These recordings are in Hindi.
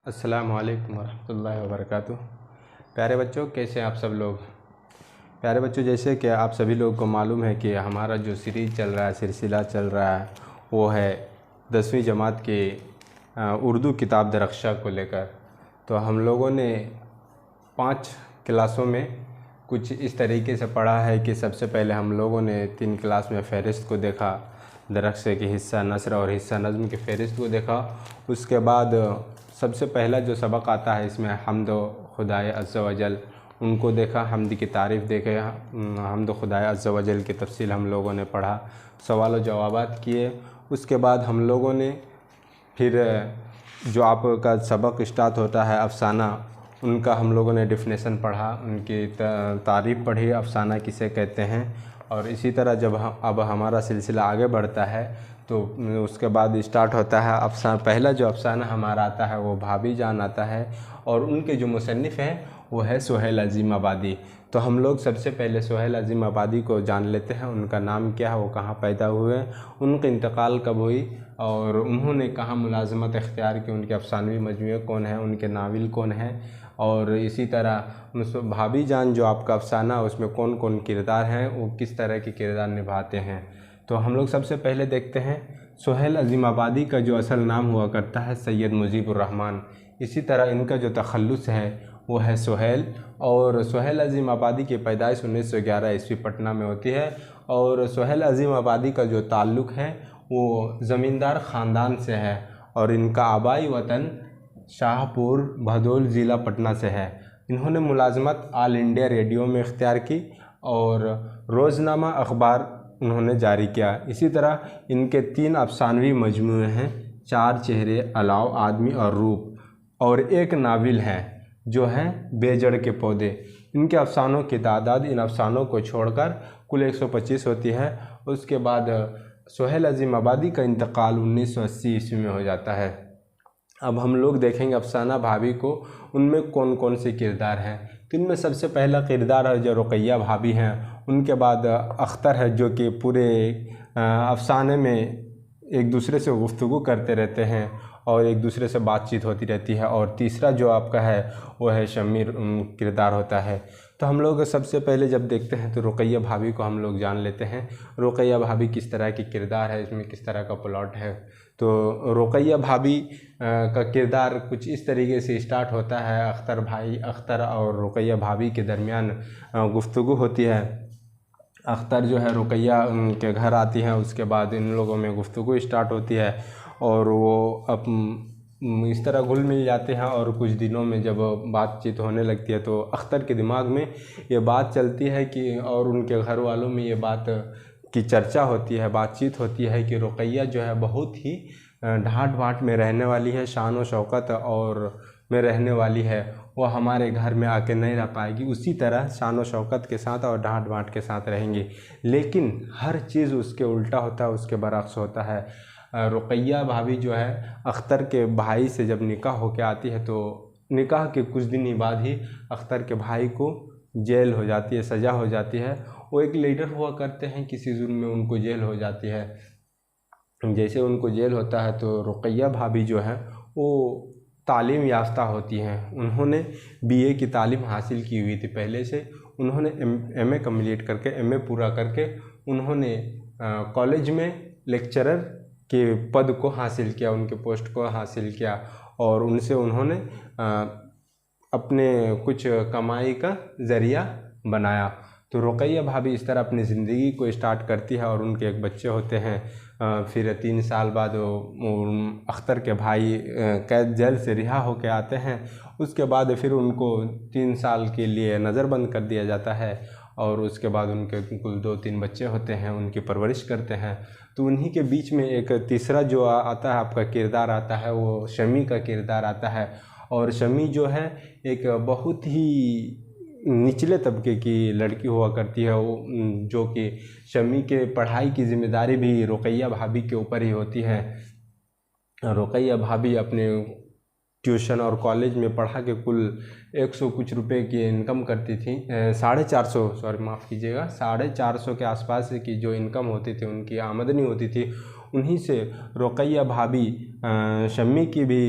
अस्सलामु अलैकुम वरहमतुल्लाहि वबरकातुह। प्यारे बच्चों, कैसे हैं आप सब लोग। प्यारे बच्चों, जैसे कि आप सभी लोगों को मालूम है कि हमारा जो सीरीज़ चल रहा है, सिलसिला चल रहा है, वो है 10वीं जमात के उर्दू किताब दरख्शा को लेकर। तो हम लोगों ने 5 क्लासों में कुछ इस तरीके से पढ़ा है कि सबसे पहले हम लोगों ने 3 क्लास में फ़हरिस्त को देखा, दरख्शे के हिस्सा नस्र और हिस्सा नज़्म की फ़हरिस्त को देखा। उसके बाद सबसे पहला जो सबक आता है इसमें हम्द खुदाए अज़्ज़ा वजल उनको देखा, हम्द की तारीफ़ देखे, हम्द खुदाए अज़्ज़ा वजल की तफसील हम लोगों ने पढ़ा, सवाल व जवाबात किए। उसके बाद हम लोगों ने फिर जो आपका सबक स्टार्ट होता है अफ़साना, उनका हम लोगों ने डिफिनेशन पढ़ा, उनकी तारीफ़ पढ़ी, अफ़साना किसे कहते हैं। और इसी तरह जब अब हमारा सिलसिला आगे बढ़ता है तो उसके बाद स्टार्ट होता है अफ़साना। पहला जो अफ़साना हमारा आता है वो भाभी जान आता है और उनके जो मुसन्निफ़ हैं वो है सुहेल अज़ीम आबादी। तो हम लोग सबसे पहले सुहेल अज़ीम आबादी को जान लेते हैं, उनका नाम क्या है, वो कहाँ पैदा हुए, उनका इंतकाल कब हुई और उन्होंने कहाँ मुलाज़मत इख्तियार की, उनके अफ़सानवी मजमूए कौन हैं, उनके नाविल कौन हैं। और इसी तरह भाभी जान जो आपका अफ़साना उसमें कौन कौन किरदार हैं, वो किस तरह के किरदार निभाते हैं। तो हम लोग सबसे पहले देखते हैं सुहेल अज़ीम आबादी का जो असल नाम हुआ करता है सैयद मुजीबुर रहमान। इसी तरह इनका जो तखल्लुस है वो है सुहेल। और सुहेल अज़ीम आबादी की पैदाइश 1911 ईस्वी पटना में होती है। और सुहेल अज़ीम आबादी का जो ताल्लुक़ है वो ज़मींदार ख़ानदान से है और इनका आबाई वतन शाहपुर भदोल ज़िला पटना से है। इन्होंने मुलाज़मत ऑल इंडिया रेडियो में इख्तियार की और रोज़नामा अखबार उन्होंने जारी किया। इसी तरह इनके 3 अफ़सानवी मजमूए हैं, 4 चेहरे, अलाव, आदमी और रूप, और एक नाविल है जो है बेजड़ के पौधे। इनके अफ़सानों की तादाद इन अफ़सानों को छोड़कर कुल 125 होती है। उसके बाद सुहेल अज़ीम आबादी का इंतकाल 1980 ईस्वी में हो जाता है। अब हम लोग देखेंगे अफ़साना भाभी को, उनमें कौन कौन से किरदार हैं। तो इनमें सबसे पहला किरदार है जो रुक़ैया भाभी हैं। उनके बाद अख्तर है जो कि पूरे अफ़साने में एक दूसरे से गुफ्तगू करते रहते हैं और एक दूसरे से बातचीत होती रहती है। और तीसरा जो आपका है वो है शमीर किरदार होता है। तो हम लोग सबसे पहले जब देखते हैं तो रुक़ैया भाभी को हम लोग जान लेते हैं। रुक़ैया भाभी किस तरह की किरदार है, इसमें किस तरह का प्लॉट है। तो रुक़ैया भाभी का किरदार कुछ इस तरीके से स्टार्ट होता है। अख्तर और रुक़ैया भाभी के दरमियान गुफ्तगू होती है। अख्तर जो है रुक़ैया के घर आती हैं, उसके बाद इन लोगों में गुफ्तगू स्टार्ट होती है और वो इस तरह घुल मिल जाते हैं। और कुछ दिनों में जब बातचीत होने लगती है तो अख्तर के दिमाग में ये बात चलती है कि, और उनके घर वालों में ये बात की चर्चा होती है, बातचीत होती है कि रुक़ैया जो है बहुत ही ढाट बाट में रहने वाली है, शान व शौकत और में रहने वाली है, वो हमारे घर में आके नहीं रह पाएगी। उसी तरह शान व शौकत के साथ और ढाट बाट के साथ रहेंगी। लेकिन हर चीज़ उसके उल्टा होता है, उसके बरअक्स होता है। रुक़ैया भाभी जो है अख्तर के भाई से जब निकाह होके आती है तो निकाह के कुछ दिन ही बाद ही अख्तर के भाई को जेल हो जाती है, सज़ा हो जाती है। वो एक लीडर हुआ करते हैं, किसी जुर्म में उनको जेल हो जाती है। जैसे उनको जेल होता है तो रुक़ैया भाभी जो है वो तालीम याफ्ता होती हैं। उन्होंने बीए की तालीम हासिल की हुई थी पहले से। उन्होंने एमए कंप्लीट करके, एमए पूरा करके उन्होंने कॉलेज में लेक्चरर के पद को हासिल किया, उनके पोस्ट को हासिल किया और उनसे उन्होंने अपने कुछ कमाई का ज़रिया बनाया। तो रुक़ैया भाभी इस तरह अपनी ज़िंदगी को स्टार्ट करती है और उनके एक बच्चे होते हैं। फिर 3 साल बाद अख्तर के भाई कैद जेल से रिहा होकर आते हैं। उसके बाद फिर उनको 3 साल के लिए नज़रबंद कर दिया जाता है और उसके बाद उनके कुल 2-3 बच्चे होते हैं, उनकी परवरिश करते हैं। तो उन्हीं के बीच में एक तीसरा जो आता है आपका किरदार आता है, वो शमी का किरदार आता है। और शमी जो है एक बहुत ही निचले तबके की लड़की हुआ करती है, वो जो कि शमी के पढ़ाई की ज़िम्मेदारी भी रुक़ैया भाभी के ऊपर ही होती है। रुक़ैया भाभी अपने ट्यूशन और कॉलेज में पढ़ा के कुल 100 कुछ रुपए की इनकम करती थी। 450 के आसपास की जो इनकम होती थी, उनकी आमदनी होती थी, उन्हीं से रुक़ैया भाभी शम्मी की भी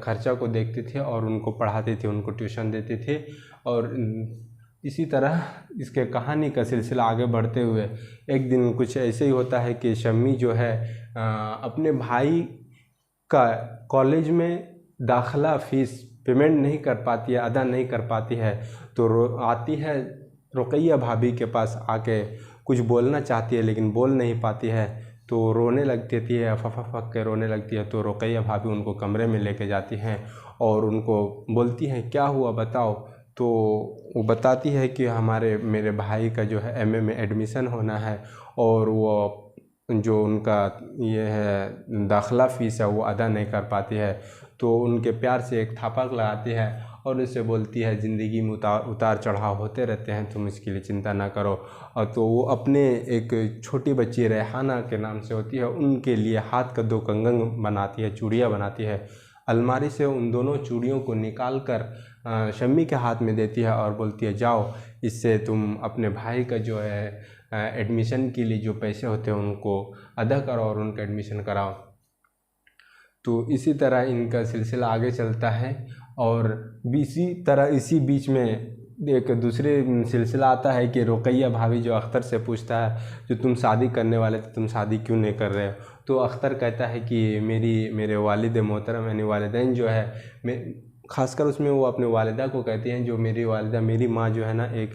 खर्चा को देखते थे और उनको पढ़ाते थे, उनको ट्यूशन देते थे। और इसी तरह इसके कहानी का सिलसिला आगे बढ़ते हुए एक दिन कुछ ऐसे ही होता है कि शम्मी जो है अपने भाई का कॉलेज में दाखिला फ़ीस पेमेंट नहीं कर पाती है, अदा नहीं कर पाती है। तो आती है रुक़ैया भाभी के पास, आके कुछ बोलना चाहती है लेकिन बोल नहीं पाती है। तो रोने लगती थी, फक के रोने लगती है। तो रुक़ैया भाभी उनको कमरे में लेके जाती हैं और उनको बोलती हैं क्या हुआ बताओ। तो वो बताती है कि मेरे भाई का जो है एमए में एडमिशन होना है और वो जो उनका ये है दाखिला फ़ीस है वो अदा नहीं कर पाती है। तो उनके प्यार से एक थापक लगाती है और उससे बोलती है ज़िंदगी में उतार चढ़ाव होते रहते हैं, तुम इसके लिए चिंता ना करो। और तो वो अपने एक छोटी बच्ची रेहाना के नाम से होती है, उनके लिए हाथ का 2 कंगन बनाती है, चूड़ियाँ बनाती है। अलमारी से उन दोनों चूड़ियों को निकाल कर शम्मी के हाथ में देती है और बोलती है जाओ, इससे तुम अपने भाई का जो है एडमिशन के लिए जो पैसे होते हैं उनको अदा करो और उनका एडमिशन कराओ। तो इसी तरह इनका सिलसिला आगे चलता है। और इसी तरह इसी बीच में एक दूसरे सिलसिला आता है कि रुक़ैया भाभी जो अख्तर से पूछता है जो तुम शादी करने वाले थे, तुम शादी क्यों नहीं कर रहे हो। तो अख्तर कहता है कि मेरे वालिद मोहतरम यानी वालिदैन जो है, ख़ासकर उसमें वो अपने वालिदा को कहती हैं जो मेरी वालिदा मेरी माँ जो है ना एक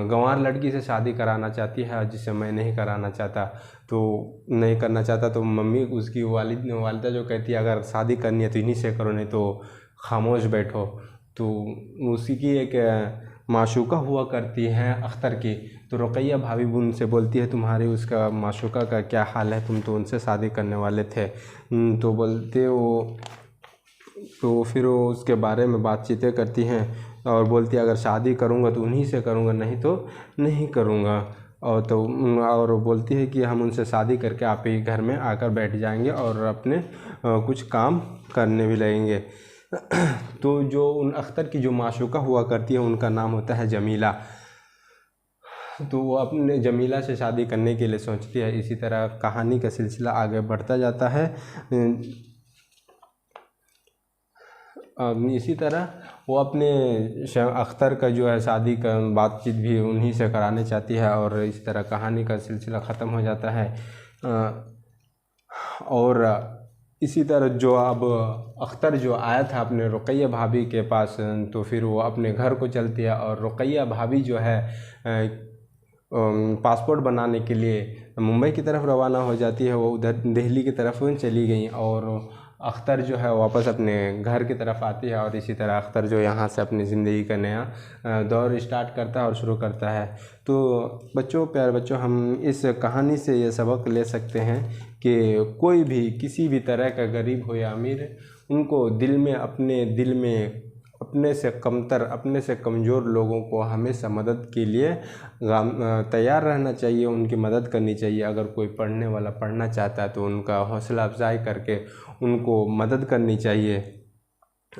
गंवार लड़की से शादी कराना चाहती है जिसे मैं नहीं कराना चाहता, तो नहीं करना चाहता। तो मम्मी उसकी वालिदा जो कहती है अगर शादी करनी है तो इन्हीं से करो, नहीं तो खामोश बैठो। तो उसी की एक माशूका हुआ करती हैं अख्तर की। तो रुक़ैया भाभी उनसे बोलती है तुम्हारी उसका माशूका का क्या हाल है, तुम तो उनसे शादी करने वाले थे। तो बोलते वो तो फिर वो उसके बारे में बातचीतें करती हैं और बोलती है अगर शादी करूँगा तो उन्हीं से करूँगा, नहीं तो नहीं करूँगा। और बोलती है कि हम उनसे शादी करके आप ही घर में आकर बैठ जाएंगे और अपने कुछ काम करने भी लगेंगे। तो जो उन अख्तर की जो माशूका हुआ करती है उनका नाम होता है जमीला। तो वो अपने जमीला से शादी करने के लिए सोचती है। इसी तरह कहानी का सिलसिला आगे बढ़ता जाता है। इसी तरह वो अपने अख्तर का जो है शादी का बातचीत भी उन्हीं से कराने चाहती है और इस तरह कहानी का सिलसिला ख़त्म हो जाता है। और इसी तरह जो अब अख्तर जो आया था अपने रुक़ैया भाभी के पास, तो फिर वो अपने घर को चलती है और रुक़ैया भाभी जो है पासपोर्ट बनाने के लिए मुंबई की तरफ रवाना हो जाती है। वो उधर दिल्ली की तरफ चली गई और अख्तर जो है वापस अपने घर की तरफ आती है। और इसी तरह अख्तर जो यहाँ से अपनी ज़िंदगी का नया दौर स्टार्ट करता है और शुरू करता है। तो बच्चों, प्यारे बच्चों, हम इस कहानी से ये सबक ले सकते हैं कि कोई भी किसी भी तरह का गरीब हो या अमीर, उनको अपने से कमतर, अपने से कमज़ोर लोगों को हमेशा मदद के लिए तैयार रहना चाहिए, उनकी मदद करनी चाहिए। अगर कोई पढ़ने वाला पढ़ना चाहता है तो उनका हौसला अफजाई करके उनको मदद करनी चाहिए।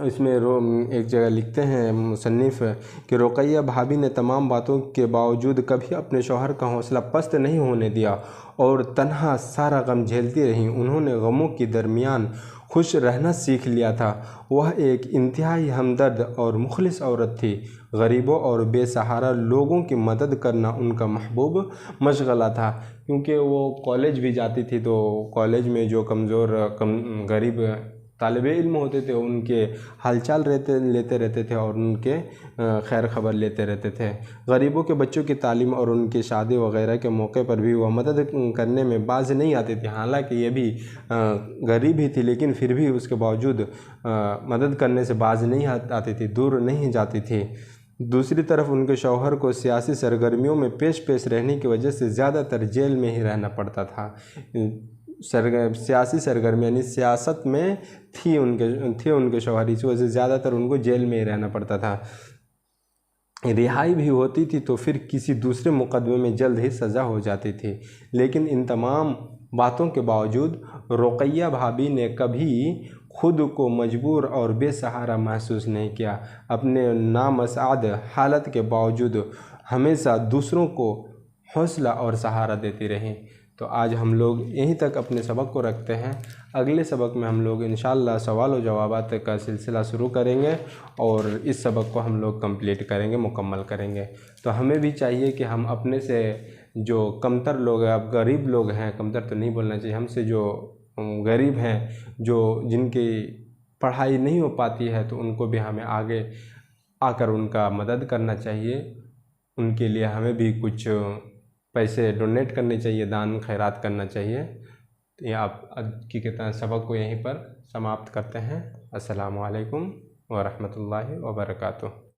इसमें एक जगह लिखते हैं मुसन्निफ़ कि रुक़ैया भाभी ने तमाम बातों के बावजूद कभी अपने शौहर का हौसला पस्त नहीं होने दिया और तन्हा सारा गम झेलती रहीं। उन्होंने गमों के दरमियान खुश रहना सीख लिया था। वह एक इंतहाई हमदर्द और मुखलिस औरत थी। गरीबों और बेसहारा लोगों की मदद करना उनका महबूब मशगला था। क्योंकि वो कॉलेज भी जाती थी, तो कॉलेज में जो गरीब तालिबे इल्म होते थे उनके हालचाल लेते रहते थे और उनके खैर खबर लेते रहते थे। गरीबों के बच्चों की तालीम और उनकी शादी वगैरह के मौके पर भी वह मदद करने में बाज नहीं आती थी। हालांकि ये भी गरीब ही थी, लेकिन फिर भी उसके बावजूद मदद करने से बाज नहीं आती थी, दूर नहीं जाती थी। दूसरी तरफ उनके शौहर को सियासी सरगर्मियों में पेश रहने की वजह से ज़्यादातर जेल में ही रहना पड़ता था। सियासी सरगर्मी यानी सियासत में थे उनके शौहर, इस वजह से ज़्यादातर उनको जेल में ही रहना पड़ता था। रिहाई भी होती थी तो फिर किसी दूसरे मुकदमे में जल्द ही सज़ा हो जाती थी। लेकिन इन तमाम बातों के बावजूद रुक़ैया भाभी ने कभी खुद को मजबूर और बेसहारा महसूस नहीं किया। अपने नामसाद हालत के बावजूद हमेशा दूसरों को हौसला और सहारा देती रहीं। तो आज हम लोग यहीं तक अपने सबक को रखते हैं। अगले सबक में हम लोग इंशाअल्लाह सवाल व जवाबात का सिलसिला शुरू करेंगे और इस सबक को हम लोग कंप्लीट करेंगे, मुकम्मल करेंगे। तो हमें भी चाहिए कि हम अपने से जो कमतर लोग हैं, अब गरीब लोग हैं, कमतर तो नहीं बोलना चाहिए, हमसे जो गरीब हैं, जो जिनकी पढ़ाई नहीं हो पाती है, तो उनको भी हमें आगे आकर उनका मदद करना चाहिए। उनके लिए हमें भी कुछ पैसे डोनेट करने चाहिए, दान खैरात करना चाहिए। तो ये आप आज की सबक को यहीं पर समाप्त करते हैं। अस्सलामु अलैकुम व रहमतुल्लाहि व बरकातुहू।